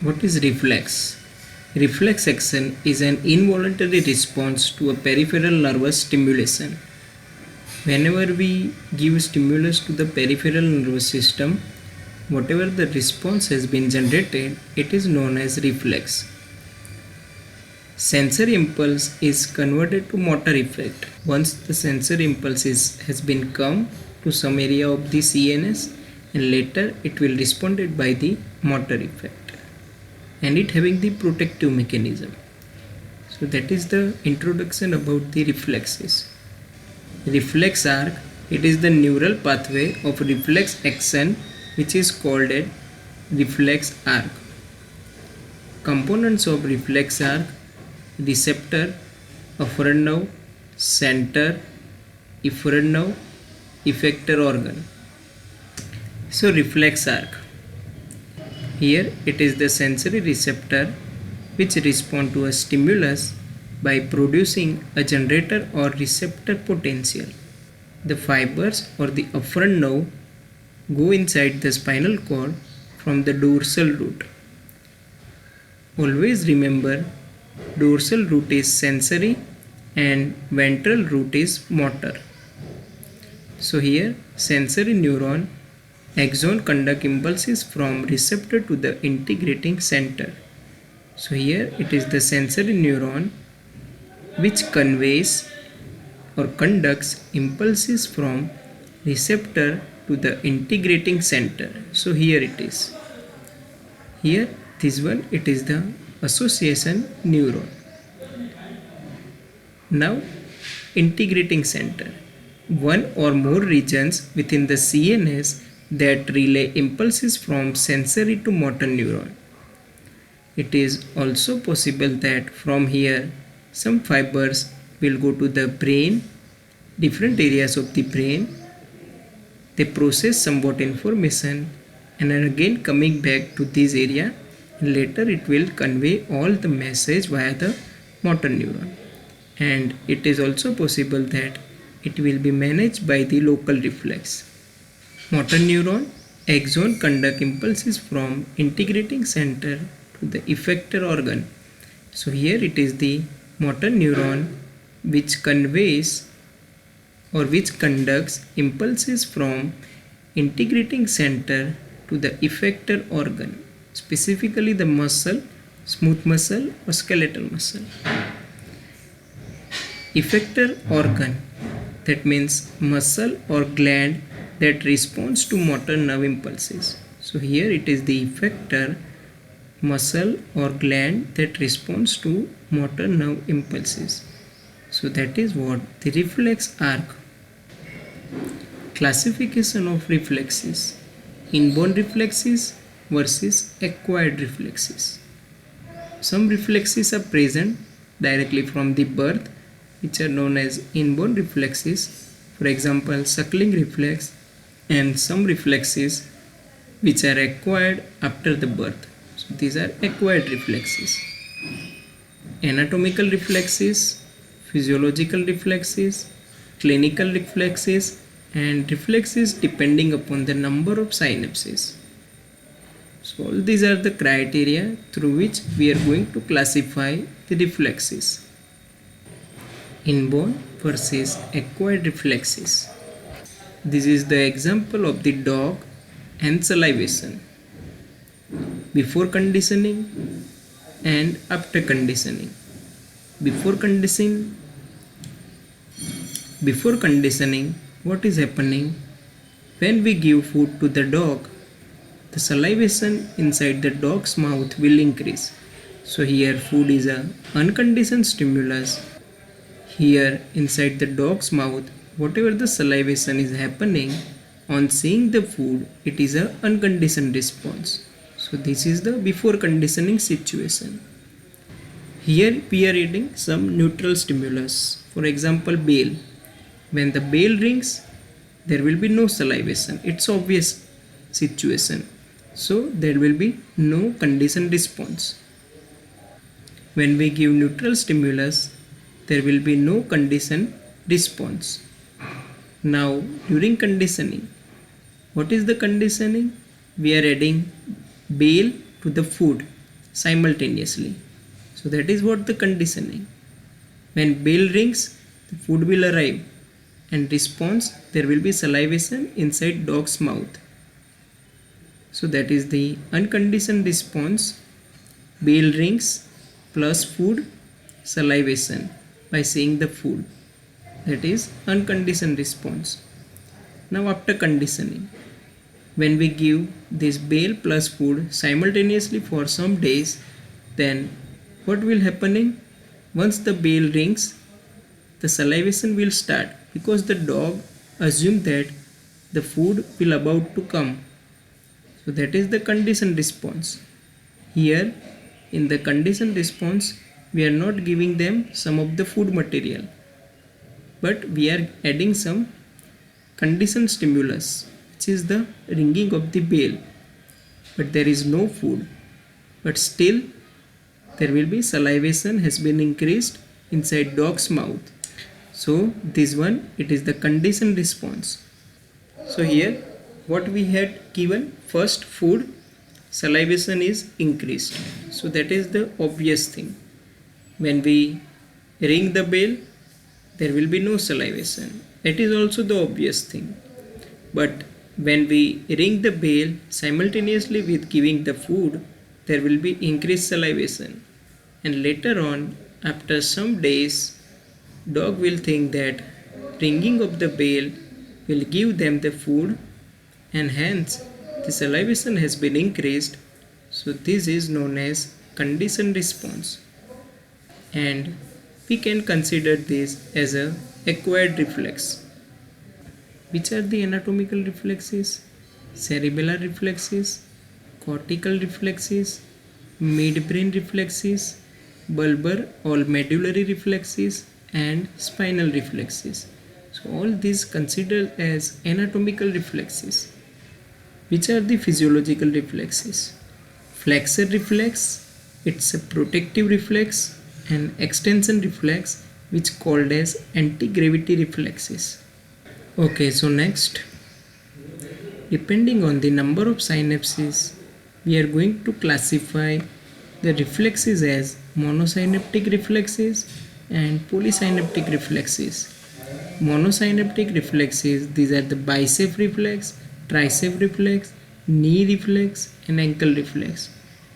What is reflex? Reflex action is an involuntary response to a peripheral nervous stimulation. Whenever we give stimulus to the peripheral nervous system, whatever the response has been generated, it is known as reflex. Sensory impulse is converted to motor effect. Once the sensory impulse has been come to some area of the CNS, and later it will responded by the motor effect, and it having the protective mechanism. So that is the introduction about the reflexes. Reflex arc, it is the neural pathway of reflex action which is called a reflex arc. Components of reflex arc: receptor, afferent nerve, center, efferent nerve, effector organ. So reflex arc. Here it is the sensory receptor which respond to a stimulus by producing a generator or receptor potential. The fibers or the afferent nerve go inside the spinal cord from the dorsal root. Always remember, dorsal root is sensory and ventral root is motor. So here sensory neuron axon conduct impulses from receptor to the integrating center. So here it is the sensory neuron which conveys or conducts impulses from receptor to the integrating center. So here it is. Here this one, it is the association neuron. Now integrating center. One or more regions within the CNS that relay impulses from sensory to motor neuron. It is also possible that from here some fibers will go to the brain, different areas of the brain. They process somewhat information and are again coming back to this area. Later it will convey all the message via the motor neuron. And it is also possible that it will be managed by the local reflex. Motor neuron axon conduct impulses from integrating center to the effector organ. So here it is the motor neuron which conveys or which conducts impulses from integrating center to the effector organ, specifically the muscle, smooth muscle or skeletal muscle. Effector organ, that means muscle or gland that responds to motor nerve impulses. So here it is the effector muscle or gland that responds to motor nerve impulses. So that is what the reflex arc. Classification of reflexes: inborn reflexes versus acquired reflexes. Some reflexes are present directly from the birth, which are known as inborn reflexes, for example suckling reflex, and some reflexes which are acquired after the birth. So these are acquired reflexes. Anatomical reflexes, physiological reflexes, clinical reflexes, and reflexes depending upon the number of synapses. So all these are the criteria through which we are going to classify the reflexes. Inborn versus acquired reflexes. This is the example of the dog and salivation. Before conditioning and after conditioning. Before conditioning, what is happening? When we give food to the dog, the salivation inside the dog's mouth will increase. So here food is an unconditioned stimulus. Here inside the dog's mouth, whatever the salivation is happening, on seeing the food, it is an unconditioned response. So this is the before conditioning situation. Here we are adding some neutral stimulus. For example, bell. When the bell rings, there will be no salivation. It's obvious situation. So there will be no conditioned response. When we give neutral stimulus, there will be no conditioned response. Now during conditioning, what is the conditioning? We are adding bell to the food. simultaneously. So that is what the conditioning. When bell rings, the food will arrive, and response, there will be salivation inside dog's mouth. So that is the unconditioned response. Bell rings plus food, salivation by seeing the food. That is unconditioned response. Now after conditioning, when we give this bell plus food simultaneously for some days, then what will happening? Once the bell rings, the salivation will start because the dog assume that the food will about to come. So that is the conditioned response. Here in the conditioned response, we are not giving them some of the food material, but we are adding some conditioned stimulus, which is the ringing of the bell. But there is no food, but still there will be salivation has been increased inside dog's mouth. So this one, it is the conditioned response. So here what we had given, first food, salivation is increased. So that is the obvious thing. When we ring the bell, there will be no salivation. That is also the obvious thing. But when we ring the bell simultaneously with giving the food, there will be increased salivation. And later on, after some days, dog will think that ringing of the bell will give them the food, and hence the salivation has been increased. So this is known as conditioned response, and we can consider this as a acquired reflex. Which are the anatomical reflexes? Cerebellar reflexes, cortical reflexes, midbrain reflexes, bulbar or medullary reflexes, and spinal reflexes. So all these considered as anatomical reflexes. Which are the physiological reflexes? Flexor reflex, it's a protective reflex, and extension reflex, which called as anti-gravity reflexes. Okay, so next, depending on the number of synapses, we are going to classify the reflexes as monosynaptic reflexes and polysynaptic reflexes. Monosynaptic reflexes, these are the bicep reflex, tricep reflex, knee reflex, and ankle reflex.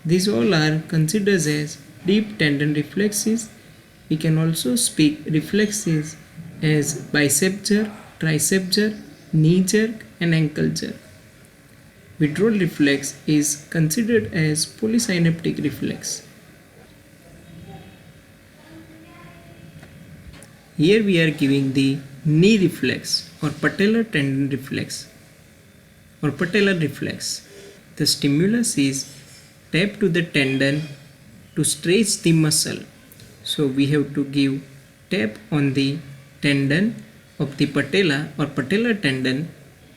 These all are considered as deep tendon reflexes. We can also speak reflexes as bicep jerk, tricep jerk, knee jerk, and ankle jerk. Withdrawal reflex is considered as polysynaptic reflex. Here we are giving the knee reflex or patellar tendon reflex or patellar reflex. The stimulus is tap to the tendon to stretch the muscle. So we have to give tap on the tendon of the patella or patellar tendon.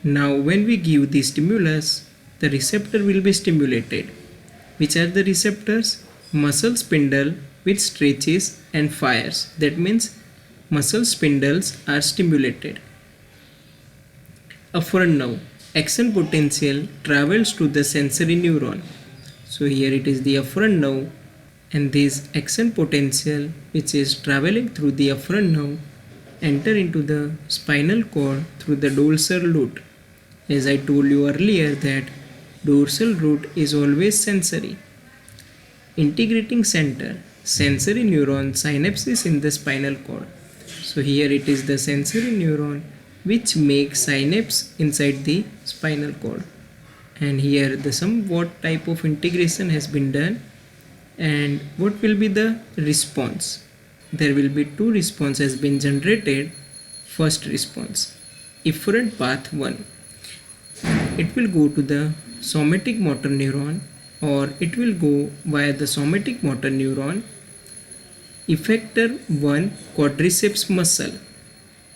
Now when we give the stimulus, the receptor will be stimulated. Which are the receptors? Muscle spindle, which stretches and fires. That means muscle spindles are stimulated. Afferent nerve. Action potential travels to the sensory neuron. So here it is the afferent nerve, and this action potential which is traveling through the afferent nerve enter into the spinal cord through the dorsal root. As I told you earlier that dorsal root is always sensory. Integrating center, sensory neuron synapses in the spinal cord. So here it is the sensory neuron which makes synapse inside the spinal cord. And here the somewhat type of integration has been done. And what will be the response? There will be two responses has been generated. First response, efferent path 1. It will go to the somatic motor neuron, or it will go via the somatic motor neuron. Effector 1, quadriceps muscle.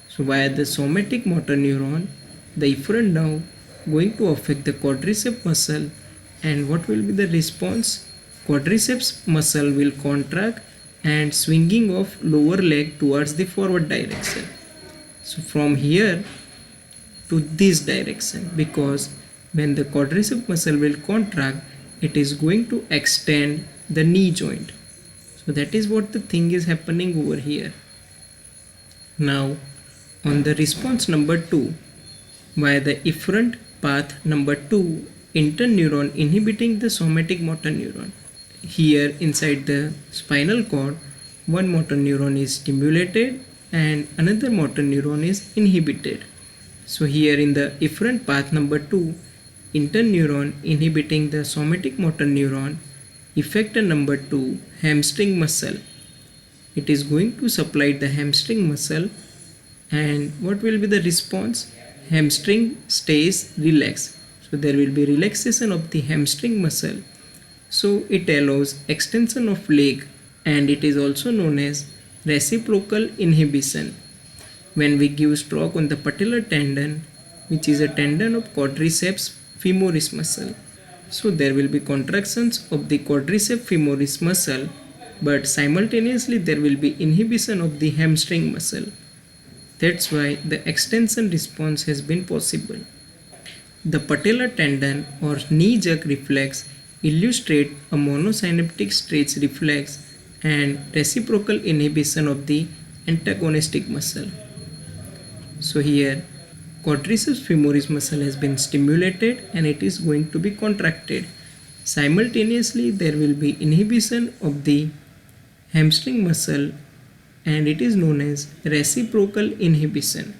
So via the somatic motor neuron, the efferent nerve going to affect the quadriceps muscle, and what will be the response? Quadriceps muscle will contract and swinging of lower leg towards the forward direction. So from here to this direction, because when the quadriceps muscle will contract, it is going to extend the knee joint. So that is what the thing is happening over here. Now on the response number 2, via the efferent path number 2, interneuron inhibiting the somatic motor neuron. Here inside the spinal cord, one motor neuron is stimulated and another motor neuron is inhibited. So here in the efferent path number 2, interneuron inhibiting the somatic motor neuron, effector number 2, hamstring muscle. It is going to supply the hamstring muscle, and what will be the response? Hamstring stays relaxed. So there will be relaxation of the hamstring muscle. So it allows extension of leg, and it is also known as reciprocal inhibition. When we give stroke on the patellar tendon, which is a tendon of quadriceps femoris muscle, so there will be contractions of the quadriceps femoris muscle, but simultaneously there will be inhibition of the hamstring muscle. That's why the extension response has been possible. The patellar tendon or knee jerk reflex illustrate a monosynaptic stretch reflex and reciprocal inhibition of the antagonistic muscle. So here quadriceps femoris muscle has been stimulated and it is going to be contracted. Simultaneously there will be inhibition of the hamstring muscle, and it is known as reciprocal inhibition.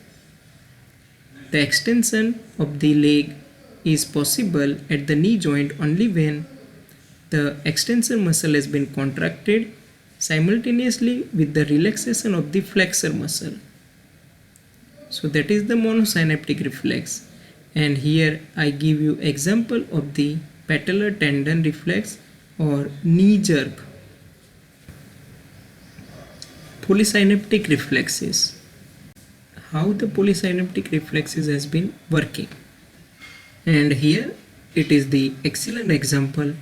The extension of the leg is possible at the knee joint only when the extensor muscle has been contracted simultaneously with the relaxation of the flexor muscle. So that is the monosynaptic reflex, and here I give you example of the patellar tendon reflex or knee jerk. Polysynaptic reflexes. How the polysynaptic reflexes has been working, and here it is the excellent example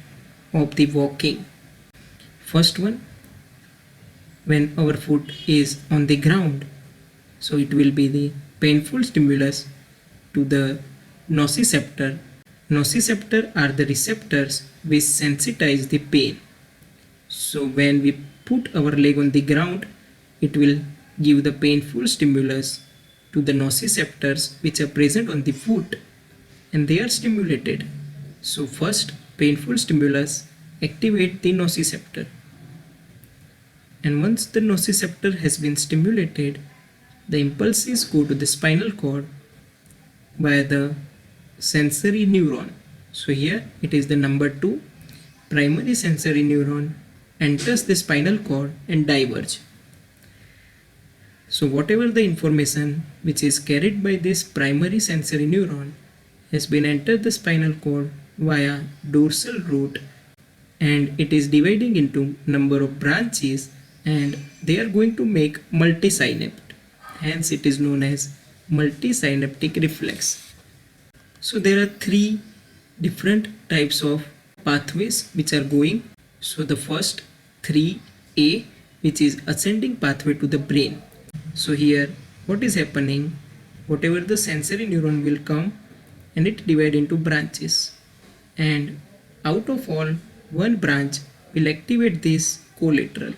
of the walking. First one, when our foot is on the ground, so it will be the painful stimulus to the nociceptor. Nociceptor are the receptors which sensitize the pain. So when we put our leg on the ground, it will give the painful stimulus to the nociceptors which are present on the foot, and they are stimulated. So first painful stimulus activate the nociceptor, and once the nociceptor has been stimulated, the impulses go to the spinal cord via the sensory neuron. So here it is the number 2, primary sensory neuron enters the spinal cord and diverge. So whatever the information which is carried by this primary sensory neuron has been entered the spinal cord via dorsal root, and it is dividing into number of branches, and they are going to make multisynapse. Hence it is known as multisynaptic reflex. So there are 3 different types of pathways which are going. So the first 3A, which is ascending pathway to the brain. So here what is happening, whatever the sensory neuron will come and it divide into branches, and out of all, one branch will activate this collateral.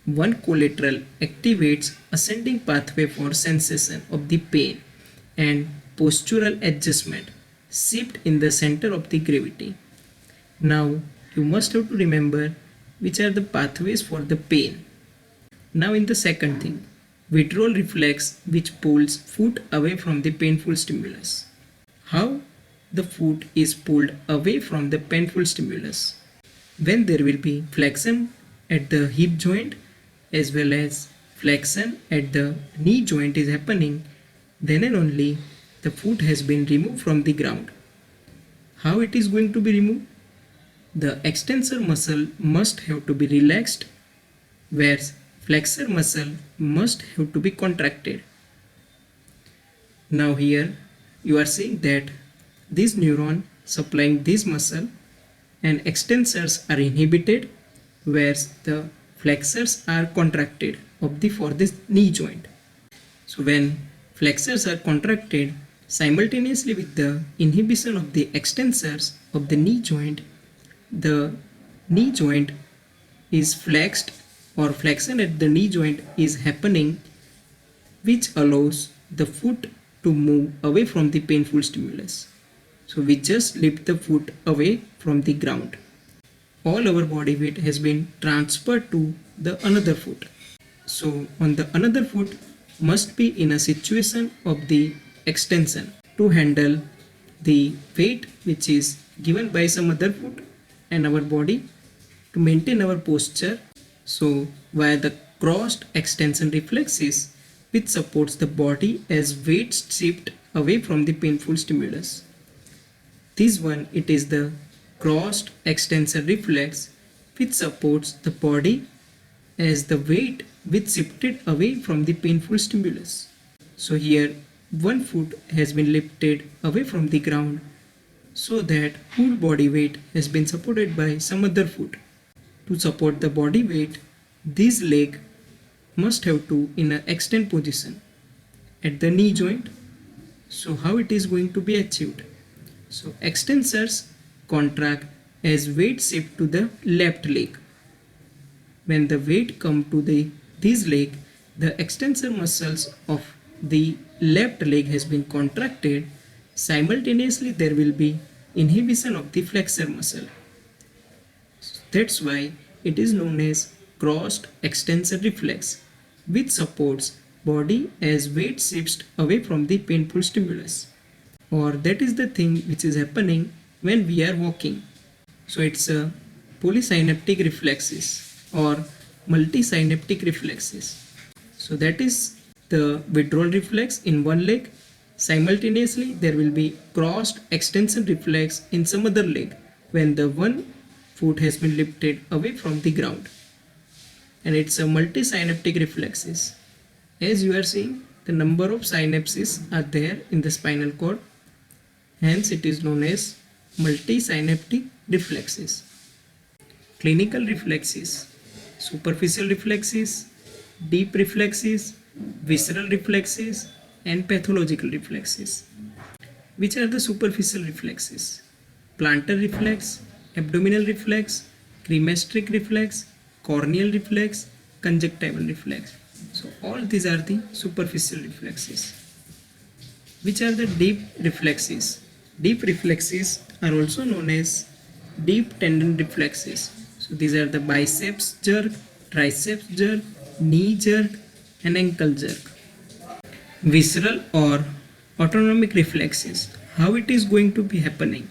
One collateral activates ascending pathway for sensation of the pain and postural adjustment, shift in the center of the gravity. Now you must have to remember which are the pathways for the pain. Now in the second thing, withdrawal reflex which pulls foot away from the painful stimulus. How the foot is pulled away from the painful stimulus? When there will be flexion at the hip joint as well as flexion at the knee joint is happening, then and only the foot has been removed from the ground. How it is going to be removed? The extensor muscle must have to be relaxed, whereas flexor muscle must have to be contracted. Now here you are seeing that this neuron supplying this muscle and extensors are inhibited, whereas the flexors are contracted for this knee joint. So when flexors are contracted simultaneously with the inhibition of the extensors of the knee joint, the knee joint is flexed or flexion at the knee joint is happening, which allows the foot to move away from the painful stimulus. So we just lift the foot away from the ground. All our body weight has been transferred to the another foot. So on the another foot must be in a situation of the extension to handle the weight which is given by some other foot and our body to maintain our posture. So via the crossed extension reflexes which supports the body as weight shift away from the painful stimulus. This one, it is the crossed extensor reflex which supports the body as the weight which shifted away from the painful stimulus. So here one foot has been lifted away from the ground so that whole body weight has been supported by some other foot. To support the body weight, this leg must have to in an extend position at the knee joint. So how it is going to be achieved? So extensors contract as weight shift to the left leg. When the weight come to this leg, the extensor muscles of the left leg has been contracted. Simultaneously there will be inhibition of the flexor muscle. That's why it is known as crossed extensor reflex, which supports body as weight shifts away from the painful stimulus. Or that is the thing which is happening when we are walking. So it's a polysynaptic reflexes or multisynaptic reflexes. So that is the withdrawal reflex in one leg. Simultaneously there will be crossed extension reflex in some other leg when the one foot has been lifted away from the ground. And it's a multisynaptic reflexes. As you are seeing, the number of synapses are there in the spinal cord. Hence it is known as multisynaptic reflexes. Clinical reflexes, superficial reflexes, deep reflexes, visceral reflexes, and pathological reflexes. Which are the superficial reflexes? Plantar reflex, abdominal reflex, cremasteric reflex, corneal reflex, conjunctival reflex. So all these are the superficial reflexes. Which are the deep reflexes? Deep reflexes are also known as deep tendon reflexes. So these are the biceps jerk, triceps jerk, knee jerk, and ankle jerk. Visceral or autonomic reflexes. How it is going to be happening?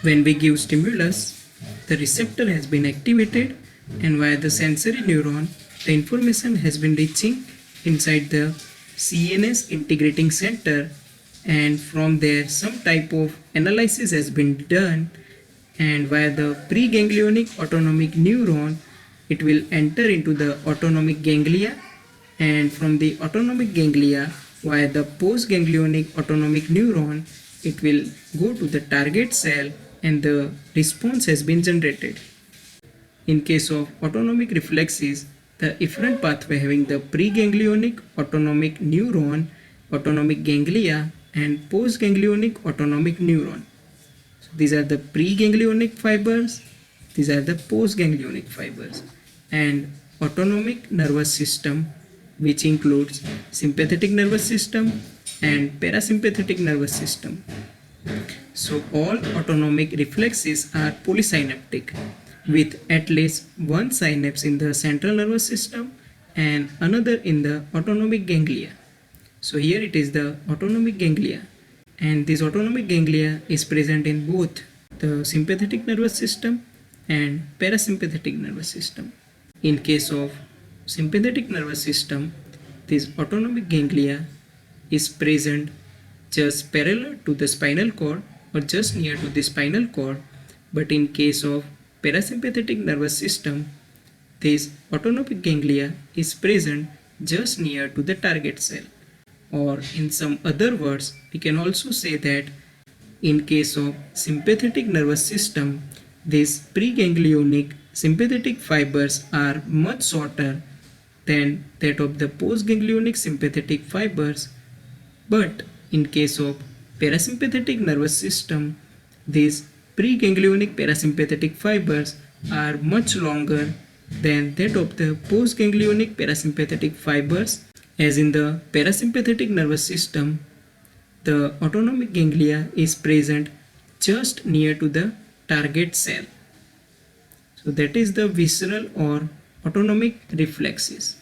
When we give stimulus, the receptor has been activated and via the sensory neuron, the information has been reaching inside the CNS integrating center, and from there some type of analysis has been done, and via the preganglionic autonomic neuron it will enter into the autonomic ganglia, and from the autonomic ganglia via the postganglionic autonomic neuron it will go to the target cell and the response has been generated. In case of autonomic reflexes, the efferent pathway having the preganglionic autonomic neuron, autonomic ganglia, and postganglionic autonomic neuron. So these are the preganglionic fibers, these are the postganglionic fibers, and autonomic nervous system, which includes sympathetic nervous system and parasympathetic nervous system. So all autonomic reflexes are polysynaptic with at least one synapse in the central nervous system and another in the autonomic ganglia. So here it is the autonomic ganglia, and this autonomic ganglia is present in both the sympathetic nervous system and parasympathetic nervous system. In case of sympathetic nervous system, this autonomic ganglia is present just parallel to the spinal cord or just near to the spinal cord, but in case of parasympathetic nervous system, this autonomic ganglia is present just near to the target cell. Or in some other words, we can also say that in case of sympathetic nervous system, these preganglionic sympathetic fibers are much shorter than that of the postganglionic sympathetic fibers, but in case of parasympathetic nervous system, these preganglionic parasympathetic fibers are much longer than that of the postganglionic parasympathetic fibers. As in the parasympathetic nervous system, the autonomic ganglia is present just near to the target cell. So that is the visceral or autonomic reflexes.